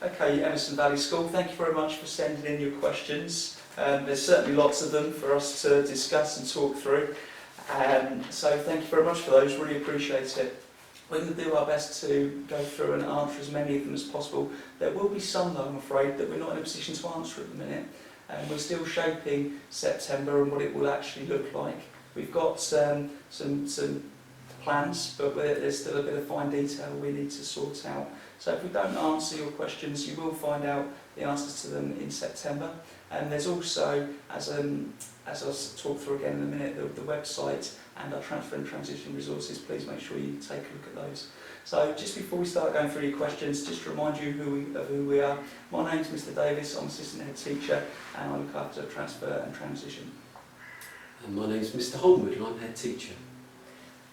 Okay, Emerson Valley School, thank you very much for sending in your questions. There's certainly lots of them for us to discuss and talk through. So thank you very much for those, really appreciate it. We're going to do our best to go through and answer as many of them as possible. There will be some, though, I'm afraid, that we're not in a position to answer at the minute. We're still shaping September and what it will actually look like. We've got some plans, but there's still a bit of fine detail we need to sort out. So if we don't answer your questions, you will find out the answers to them in September. And there's also, as I'll talk through again in a minute, the website and our transfer and transition resources. Please make sure you take a look at those. So just before we start going through your questions, just to remind you of who we are. My name's Mr Davis, I'm assistant head teacher and I look after transfer and transition. And my name's Mr Holmwood and I'm head teacher.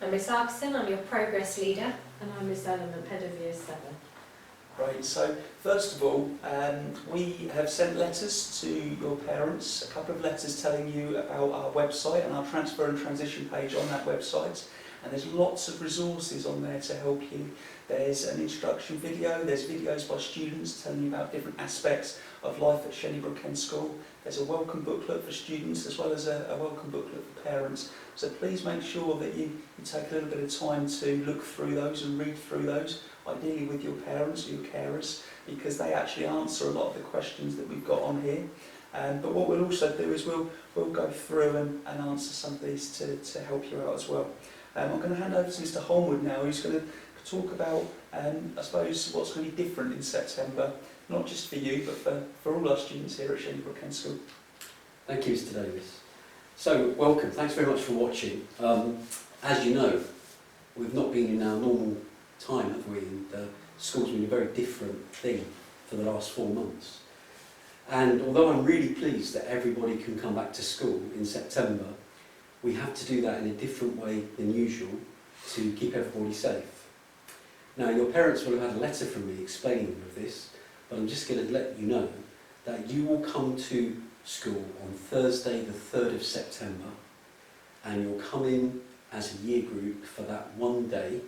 I'm Miss Arkeson, I'm your progress leader. And I'm Miss Ellen, head of Year 7. Great, so first of all, we have sent letters to your parents, a couple of letters telling you about our website and our transfer and transition page on that website. And there's lots of resources on there to help you. There's an introduction video, there's videos by students telling you about different aspects of life at Shenybrook End School. There's a welcome booklet for students as well as a welcome booklet for parents. So please make sure that you take a little bit of time to look through those and read through those, ideally with your parents or your carers, because they actually answer a lot of the questions that we've got on here. But what we'll also do is we'll go through and answer some of these to help you out as well. I'm going to hand over to Mr Holmwood now, who's going to talk about, I suppose, what's going to be different in September, not just for you, but for all our students here at Shenybrook End School. Thank you, Mr Davis. So, welcome. Thanks very much for watching. As you know, we've not been in our normal time, have we? And school's been a very different thing for the last 4 months. And although I'm really pleased that everybody can come back to school in September, we have to do that in a different way than usual to keep everybody safe. Now, your parents will have had a letter from me explaining all of this, but I'm just going to let you know that you will come to school on Thursday the 3rd of September and you'll come in as a year group for that one day.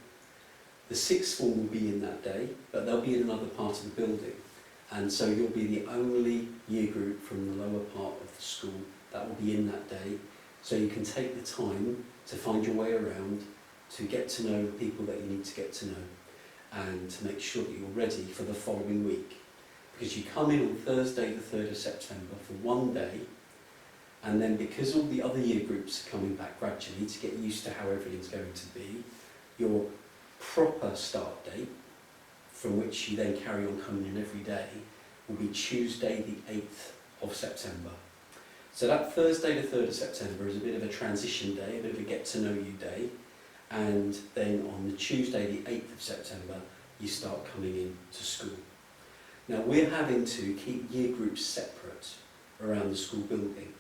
The sixth form will be in that day, but they'll be in another part of the building. And so you'll be the only year group from the lower part of the school that will be in that day. So you can take the time to find your way around, to get to know the people that you need to get to know, and to make sure that you're ready for the following week. Because you come in on Thursday the 3rd of September for one day, and then because all the other year groups are coming back gradually to get used to how everything's going to be, your proper start date, from which you then carry on coming in every day, will be Tuesday the 8th of September. So that Thursday the 3rd of September is a bit of a transition day, a bit of a get to know you day, and then on the Tuesday the 8th of September you start coming in to school. Now we're having to keep year groups separate around the school building,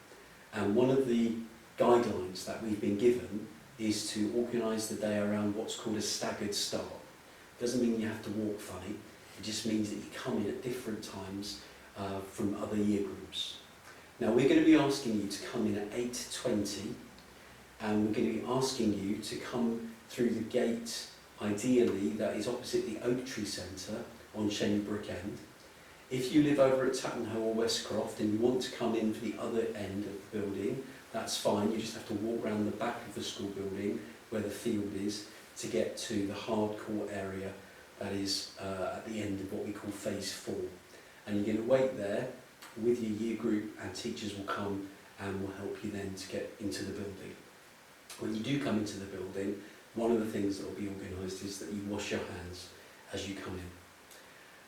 and one of the guidelines that we've been given is to organise the day around what's called a staggered start. It doesn't mean you have to walk funny, it just means that you come in at different times from other year groups. Now we're going to be asking you to come in at 8:20, and we're going to be asking you to come through the gate, ideally that is opposite the Oak Tree Centre on Shenybrook End. If you live over at Tattenham or Westcroft and you want to come in for the other end of the building, that's fine. You just have to walk around the back of the school building where the field is to get to the hardcore area that is at the end of what we call phase 4. And you're going to wait there with your year group, and teachers will come and will help you then to get into the building. When you do come into the building, one of the things that will be organised is that you wash your hands as you come in.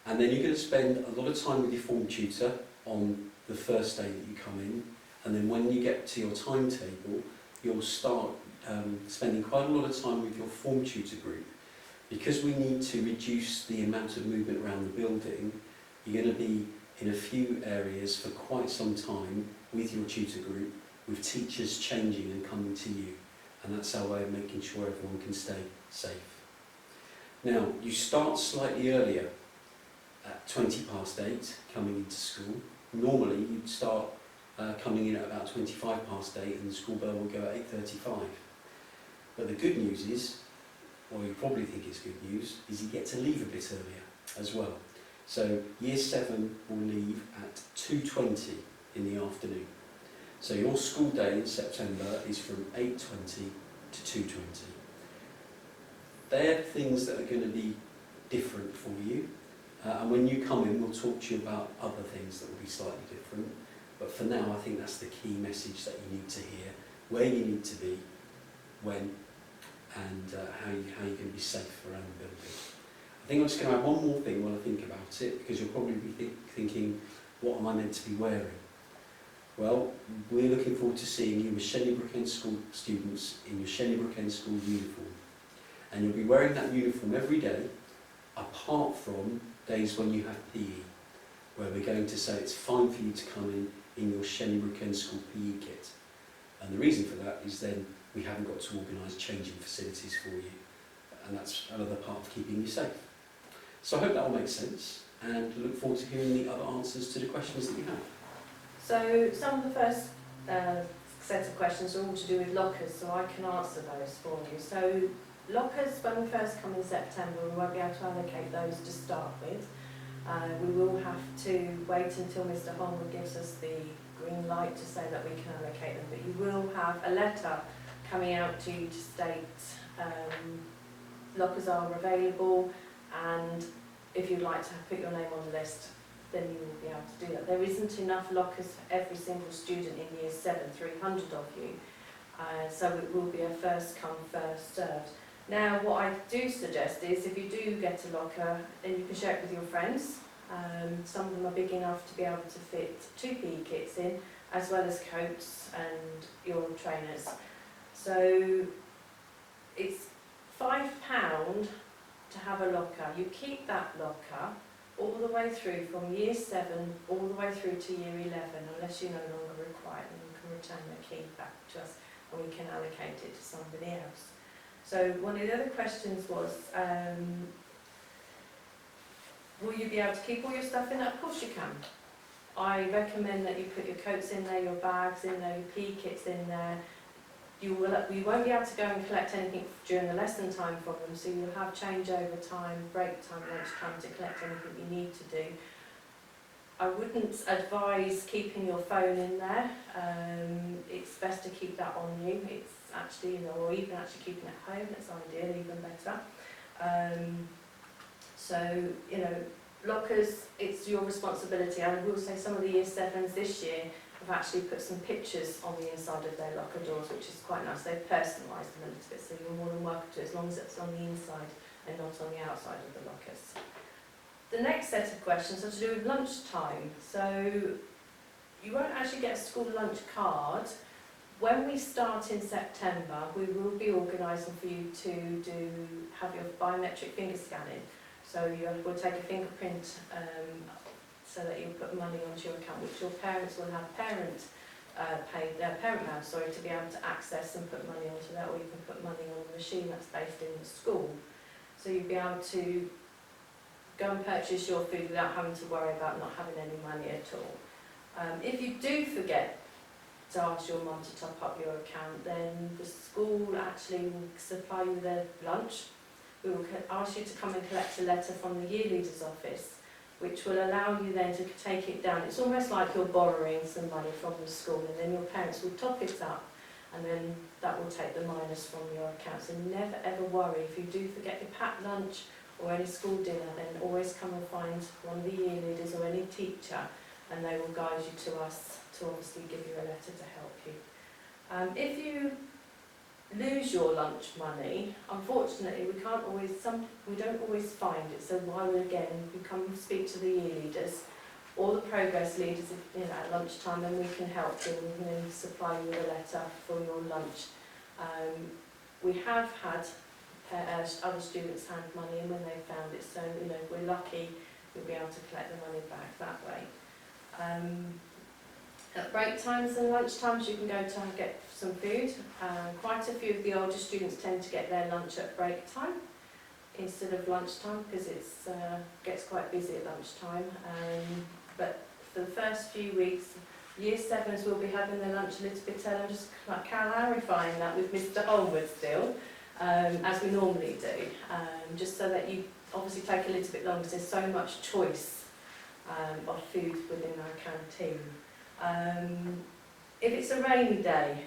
And then you're going to spend a lot of time with your form tutor on the first day that you come in, and then when you get to your timetable, you'll start spending quite a lot of time with your form tutor group. Because we need to reduce the amount of movement around the building, you're going to be in a few areas for quite some time with your tutor group, with teachers changing and coming to you. And that's our way of making sure everyone can stay safe. Now, you start slightly earlier at 8:20 coming into school. Normally, you'd start coming in at about 8:25 and the school bell will go at 8:35. But the good news is, or you probably think it's good news, is you get to leave a bit earlier as well. So year 7 will leave at 2:20 in the afternoon. So your school day in September is from 8:20 to 2:20. They're things that are going to be different for you. And when you come in, we'll talk to you about other things that will be slightly different. But for now, I think that's the key message that you need to hear, where you need to be, when, and how you're going to be safe around the building. I think I'm just going to add one more thing while I think about it, because you'll probably be thinking, what am I meant to be wearing? Well, we're looking forward to seeing you as Shenley Brook End School students in your Shenley Brook End School uniform. And you'll be wearing that uniform every day, apart from days when you have PE, where we're going to say it's fine for you to come in your Shenley Brook End School PE kit. And the reason for that is then we haven't got to organise changing facilities for you. And that's another part of keeping you safe. So I hope that all makes sense, and look forward to hearing the other answers to the questions that you have. So some of the first set of questions are all to do with lockers, so I can answer those for you. So lockers, when we first come in September, we won't be able to allocate those to start with. We will have to wait until Mr. Holman gives us the green light to say that we can allocate them, but you will have a letter coming out to you to state lockers are available, and if you'd like to put your name on the list, then you will be able to do that. There isn't enough lockers for every single student in year 7, 300 of you, so it will be a first come, first served. Now, what I do suggest is if you do get a locker, then you can share it with your friends. Some of them are big enough to be able to fit 2 PE kits in, as well as coats and your trainers. So it's £5 to have a locker. You keep that locker all the way through from year 7 all the way through to year 11, unless you no longer require them. You can return the key back to us and we can allocate it to somebody else. So one of the other questions was, will you be able to keep all your stuff in there? Of course you can. I recommend that you put your coats in there, your bags in there, your PE kits in there. You won't be able to go and collect anything during the lesson time from them, so you'll have changeover time, break time, lunch time to collect anything you need to do. I wouldn't advise keeping your phone in there. It's best to keep that on you. It's actually, or even actually keeping it at home, that's ideal, even better. So, lockers, it's your responsibility. I will say some of the year 7s this year have actually put some pictures on the inside of their locker doors, which is quite nice. They've personalised them a little bit, so you're more than welcome to, as long as it's on the inside and not on the outside of the lockers. The next set of questions are to do with lunchtime. So you won't actually get a school lunch card. When we start in September, we will be organising for you to have your biometric finger scanning. So we'll take a fingerprint so that you'll put money onto your account, which your parents will have parent mail, to be able to access and put money onto that, or you can put money on the machine that's based in the school. So you'll be able to go and purchase your food without having to worry about not having any money at all. If you do forget to ask your mum to top up your account, then the school actually will supply you with their lunch. We will ask you to come and collect a letter from the year leader's office, which will allow you then to take it down. It's almost like you're borrowing some money from the school, and then your parents will top it up, and then that will take the minus from your account. So never ever worry. If you do forget your packed lunch or any school dinner, then always come and find one of the year leaders or any teacher, and they will guide you to us to obviously give you a letter to help you. If you lose your lunch money, unfortunately we don't always find it, so why would again you come and speak to the year leaders or the progress leaders at lunchtime, and we can help you and supply you with a letter for your lunch. We have had other students hand money in when they found it, so if we're lucky we'll be able to collect the money back that way. At break times and lunch times you can go to get some food. Quite a few of the older students tend to get their lunch at break time instead of lunchtime, because it gets quite busy at lunchtime. But for the first few weeks, year 7s will be having their lunch a little bit early. I'm just clarifying that with Mr. Holmwood still, as we normally do, just so that you obviously take a little bit longer. There's so much choice of food within our canteen. If it's a rainy day,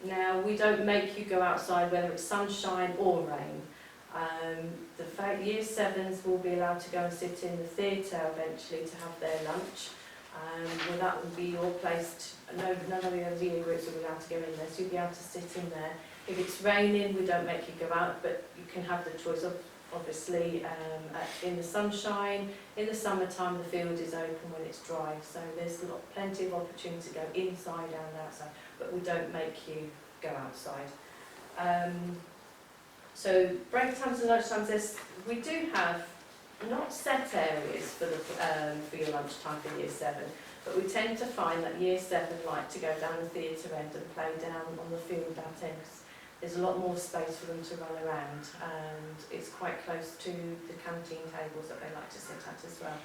now we don't make you go outside whether it's sunshine or rain. The Year 7s will be allowed to go and sit in the theatre eventually to have their lunch. Well, that will be your place. None of the other year groups will be allowed to go in there, so you'll be able to sit in there. If it's raining, we don't make you go out, but you can have the choice of, obviously, in the sunshine. In the summertime, the field is open when it's dry, so there's plenty of opportunity to go inside and outside, but we don't make you go outside. So break times and lunch times, we do have not set areas for your lunchtime for Year 7, but we tend to find that Year 7 like to go down the theatre end and play down on the field that end. There's a lot more space for them to run around, and it's quite close to the canteen tables that they like to sit at as well.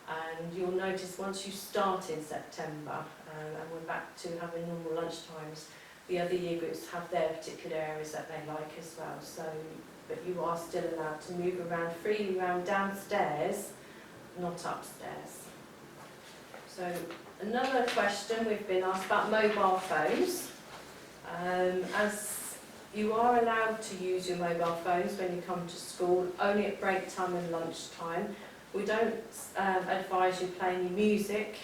And you'll notice once you start in September, and we're back to having normal lunch times, the other year groups have their particular areas that they like as well. So, but you are still allowed to move around freely around downstairs, not upstairs. So another question we've been asked about mobile phones. As you are allowed to use your mobile phones when you come to school, only at break time and lunchtime. We don't advise you play any music.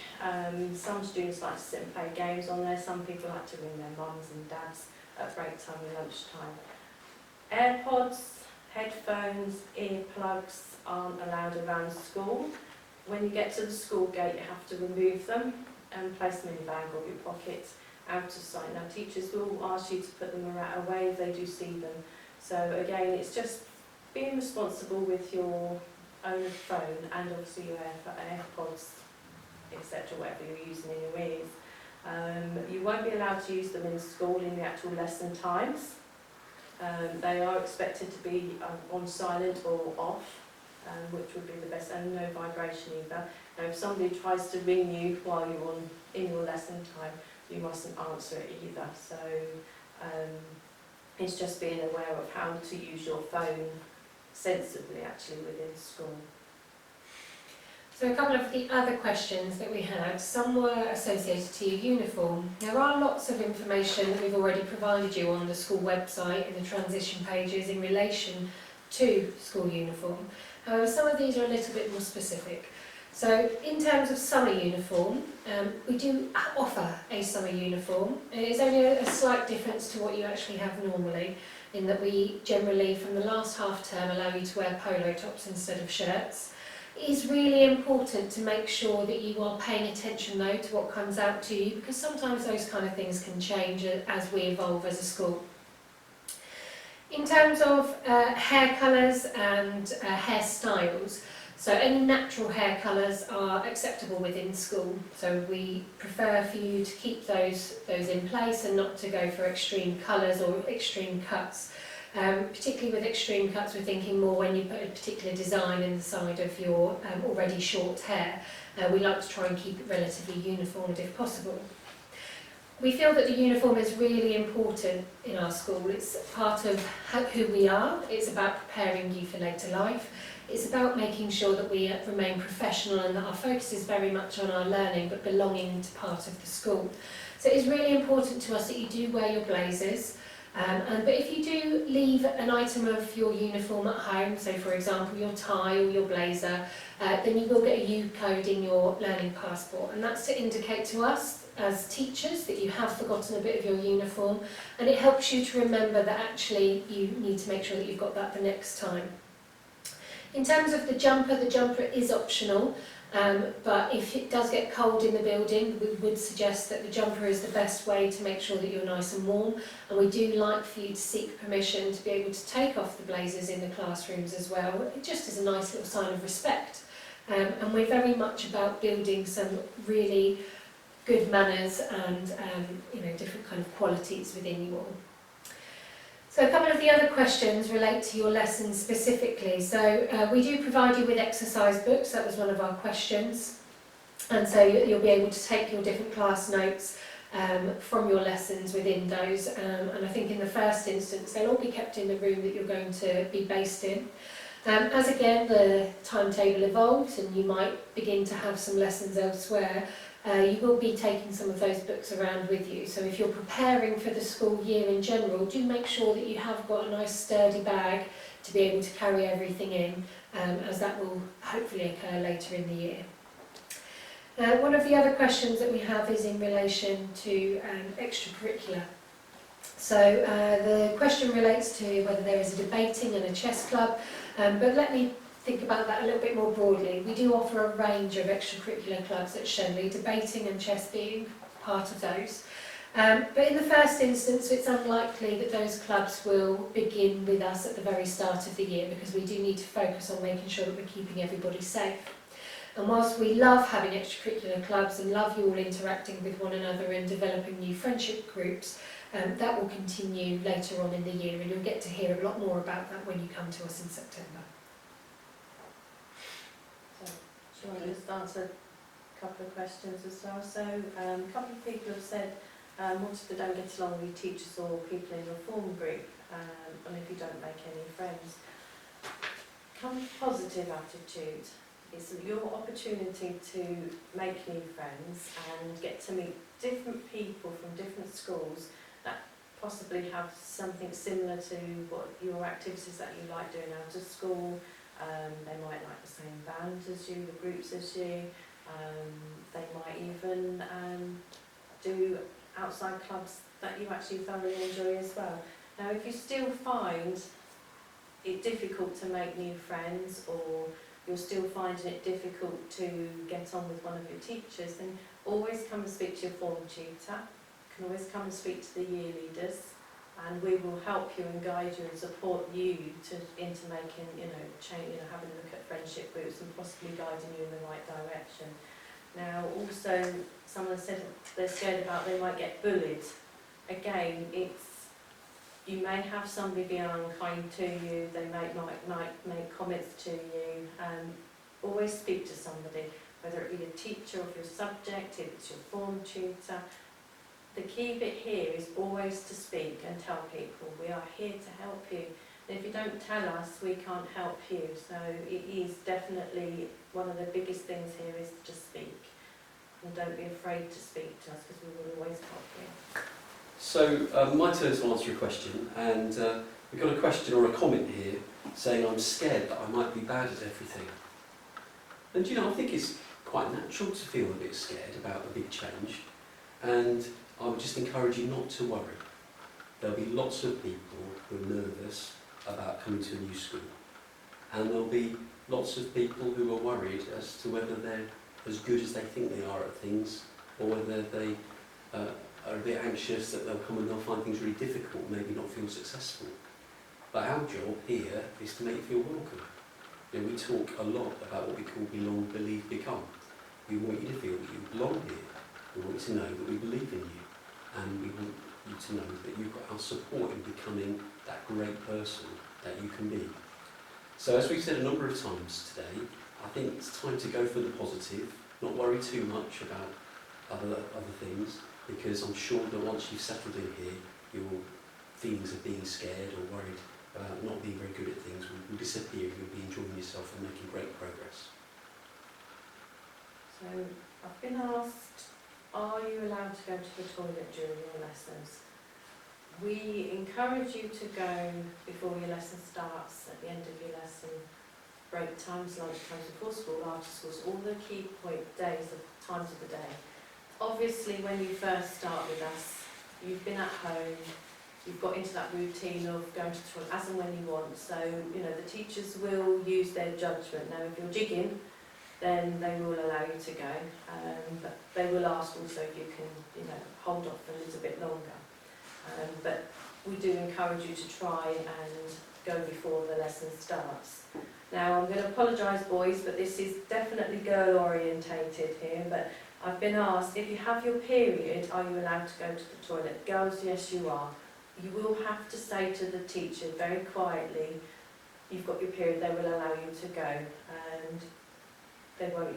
Some students like to sit and play games on there. Some people like to ring their mums and dads at break time and lunchtime. AirPods, headphones, earplugs aren't allowed around school. When you get to the school gate, you have to remove them and place them in your bag or your pocket, out of sight. Now, teachers will ask you to put them away if they do see them. So again, it's just being responsible with your own phone and obviously your AirPods, etc., whatever you're using in your ears. You won't be allowed to use them in school in the actual lesson times. They are expected to be on silent or off, which would be the best, and no vibration either. Now, if somebody tries to ring you while you're in your lesson time, you mustn't answer it either. So it's just being aware of how to use your phone sensibly actually within school. So a couple of the other questions that we had, some were associated to your uniform. There are lots of information that we've already provided you on the school website in the transition pages in relation to school uniform. However, some of these are a little bit more specific. So in terms of summer uniform, we do offer a summer uniform. It's only a slight difference to what you actually have normally, in that we generally, from the last half term, allow you to wear polo tops instead of shirts. It is really important to make sure that you are paying attention though to what comes out to you, because sometimes those kind of things can change as we evolve as a school. In terms of hair colours and hairstyles, so any natural hair colours are acceptable within school. So we prefer for you to keep those in place and not to go for extreme colours or extreme cuts. Particularly with extreme cuts, we're thinking more when you put a particular design in the side of your already short hair. We like to try and keep it relatively uniformed if possible. We feel that the uniform is really important in our school. It's part of who we are. It's about preparing you for later life. It's about making sure that we remain professional and that our focus is very much on our learning but belonging to part of the school. So it's really important to us that you do wear your blazers. But if you do leave an item of your uniform at home, so for example your tie or your blazer, then you will get a U code in your learning passport, and that's to indicate to us as teachers that you have forgotten a bit of your uniform, and it helps you to remember that actually you need to make sure that you've got that the next time. In terms of the jumper is optional. But if it does get cold in the building, we would suggest that the jumper is the best way to make sure that you're nice and warm, and we do like for you to seek permission to be able to take off the blazers in the classrooms as well, just as a nice little sign of respect. And we're very much about building some really good manners and different kind of qualities within you all. So a couple of the other questions relate to your lessons specifically. So we do provide you with exercise books. That was one of our questions. And so you'll be able to take your different class notes from your lessons within those. And I think in the first instance, they'll all be kept in the room that you're going to be based in. As again the timetable evolves and you might begin to have some lessons elsewhere, you will be taking some of those books around with you. So if you're preparing for the school year in general, do make sure that you have got a nice sturdy bag to be able to carry everything in, as that will hopefully occur later in the year. One of the other questions that we have is in relation to extracurricular. So the question relates to whether there is a debating and a chess club, but let me think about that a little bit more broadly. We do offer a range of extracurricular clubs at Shenley, debating and chess being part of those. But in the first instance, it's unlikely that those clubs will begin with us at the very start of the year, because we do need to focus on making sure that we're keeping everybody safe. And whilst we love having extracurricular clubs and love you all interacting with one another and developing new friendship groups, that will continue later on in the year, and you'll get to hear a lot more about that when you come to us in September. So, do you want to just answer a couple of questions as well? So, a couple of people have said, what if they don't get along with teachers or people in your form group, and if you don't make any friends? Come with a positive attitude. It's your opportunity to make new friends and get to meet different people from different schools that possibly have something similar to what your activities that you like doing out of school. They might like the same band as you, the groups as you. They might even do outside clubs that you actually thoroughly enjoy as well. Now, if you still find it difficult to make new friends, or you're still finding it difficult to get on with one of your teachers, then always come and speak to your form tutor. You can always come and speak to the year leaders, and we will help you and guide you and support you into making, having a look at friendship groups and possibly guiding you in the right direction. Now, also, someone said they're scared about they might get bullied. Again, you may have somebody being unkind to you, they might make comments to you. Always speak to somebody, whether it be a teacher of your subject, if it's your form tutor. The key bit here is always to speak and tell people, we are here to help you. And if you don't tell us, we can't help you. So it is definitely one of the biggest things here is to speak. And don't be afraid to speak to us, because we will always help you. So, my turn to answer a question, and we've got a question or a comment here saying I'm scared that I might be bad at everything. And I think it's quite natural to feel a bit scared about a big change, and I would just encourage you not to worry. There'll be lots of people who are nervous about coming to a new school, and there'll be lots of people who are worried as to whether they're as good as they think they are at things, or whether they are a bit anxious that they'll come and they'll find things really difficult, maybe not feel successful. But our job here is to make you feel welcome. We talk a lot about what we call belong, believe, become. We want you to feel that you belong here. We want you to know that we believe in you, and we want you to know that you've got our support in becoming that great person that you can be. So, as we've said a number of times today, I think it's time to go for the positive, not worry too much about other things, because I'm sure that once you've settled in here, your feelings of being scared or worried about not being very good at things will disappear. You'll be enjoying yourself and making great progress. So, I've been asked, are you allowed to go to the toilet during your lessons? We encourage you to go before your lesson starts, at the end of your lesson, break times, lunch times, before school, after school, so all the key times of the day. Obviously, when you first start with us, you've been at home, you've got into that routine of going to the toilet as and when you want, so the teachers will use their judgment. Now, if you're jigging, then they will allow you to go, but they will ask also if you can hold off a little bit longer. But we do encourage you to try and go before the lesson starts. Now, I'm going to apologise, boys, but this is definitely girl orientated here, but I've been asked, if you have your period, are you allowed to go to the toilet? Girls, yes you are. You will have to say to the teacher very quietly, you've got your period, they will allow you to go, and they won't,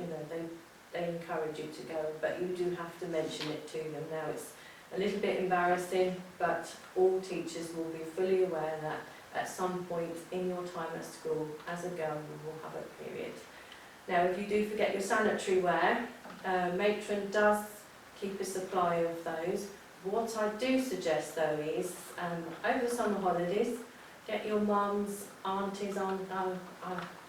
they encourage you to go, but you do have to mention it to them. Now, it's a little bit embarrassing, but all teachers will be fully aware that at some point in your time at school. As a girl, you will have a period. Now, if you do forget your sanitary wear, matron does keep a supply of those. What I do suggest though is, over the summer holidays, get your mums, aunties,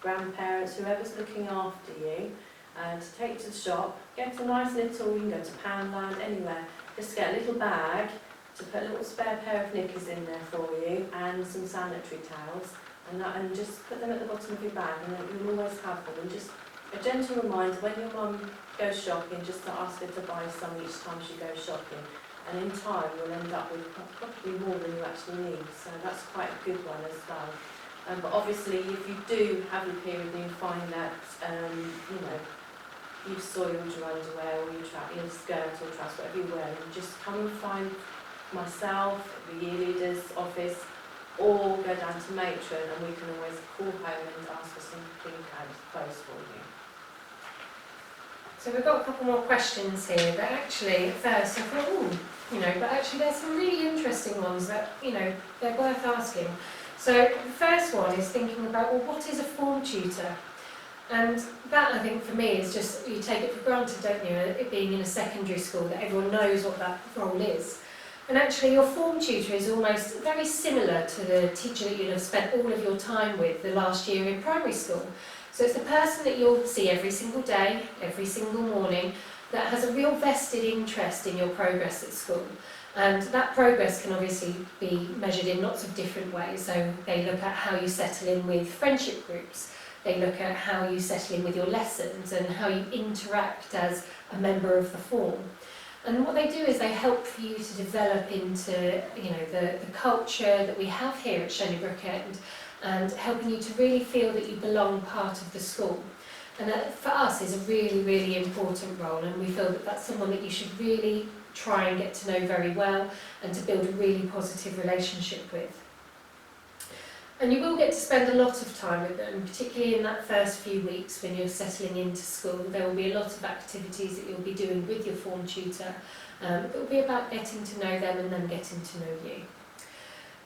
grandparents, whoever's looking after you, to take to the shop, get a nice little, you can go to Poundland, anywhere, just get a little bag to put a little spare pair of knickers in there for you and some sanitary towels, and just put them at the bottom of your bag, and then you'll always have them. And just a gentle reminder, when your mum goes shopping, just to ask her to buy some each time she goes shopping. And in time, you'll end up with probably more than you actually need. So that's quite a good one as well. But obviously, if you do have a period and you find that, you know, you've soiled your underwear or your skirt or trousers, whatever you're wearing, just come and find myself, the year leader's office, or go down to matron, and we can always call home and ask for some clean clothes for you. So we've got a couple more questions here, but actually at first I thought, you know, but actually there's some really interesting ones that, you know, they're worth asking. So the first one is thinking about, well, what is a form tutor? And that, I think, for me is just, you take it for granted, don't you, it being in a secondary school, that everyone knows what that role is. And actually your form tutor is almost very similar to the teacher that you'll have spent all of your time with the last year in primary school. So it's the person that you'll see every single day, every single morning, that has a real vested interest in your progress at school. And that progress can obviously be measured in lots of different ways. So they look at how you settle in with friendship groups, they look at how you settle in with your lessons and how you interact as a member of the form. And what they do is they help you to develop into, you know, the culture that we have here at Shenybrook End, and helping you to really feel that you belong part of the school. And that for us is a really, really important role, and we feel that that's someone that you should really try and get to know very well and to build a really positive relationship with. And you will get to spend a lot of time with them, particularly in that first few weeks when you're settling into school. There will be a lot of activities that you'll be doing with your form tutor. It will be about getting to know them and them getting to know you.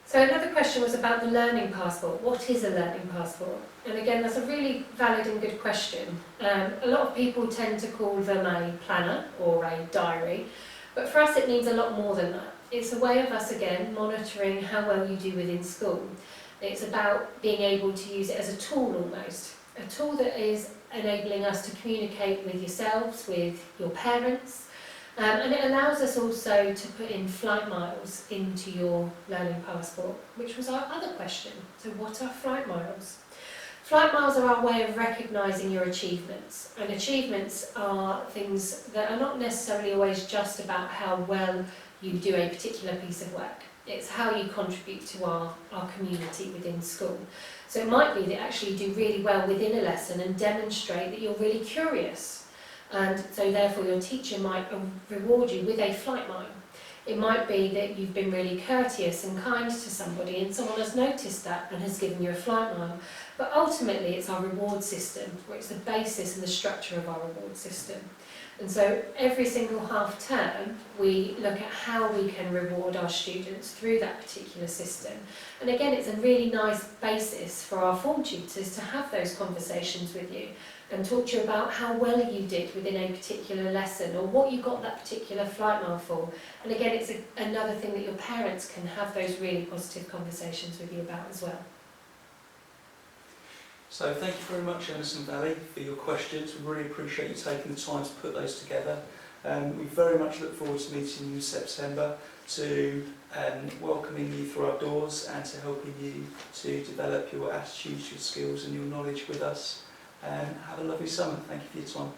So another question was about the learning passport. What is a learning passport? And again, that's a really valid and good question. A lot of people tend to call them a planner or a diary, but for us it means a lot more than that. It's a way of us, again, monitoring how well you do within school. It's about being able to use it as a tool almost, a tool that is enabling us to communicate with yourselves, with your parents, and it allows us also to put in flight miles into your learning passport, which was our other question. So what are flight miles? Flight miles are our way of recognising your achievements, and achievements are things that are not necessarily always just about how well you do a particular piece of work. It's how you contribute to our community within school. So it might be that actually you do really well within a lesson and demonstrate that you're really curious. And so therefore your teacher might reward you with a flight mile. It might be that you've been really courteous and kind to somebody and someone has noticed that and has given you a flight mile. But ultimately it's our reward system, or it's the basis and the structure of our reward system. And so every single half term we look at how we can reward our students through that particular system. And again, it's a really nice basis for our form tutors to have those conversations with you and talk to you about how well you did within a particular lesson or what you got that particular flight mile for. And again, it's another thing that your parents can have those really positive conversations with you about as well. So thank you very much, Emerson Valley, for your questions. We really appreciate you taking the time to put those together. We very much look forward to meeting you in September, to welcoming you through our doors and to helping you to develop your attitudes, your skills and your knowledge with us. Have a lovely summer. Thank you for your time.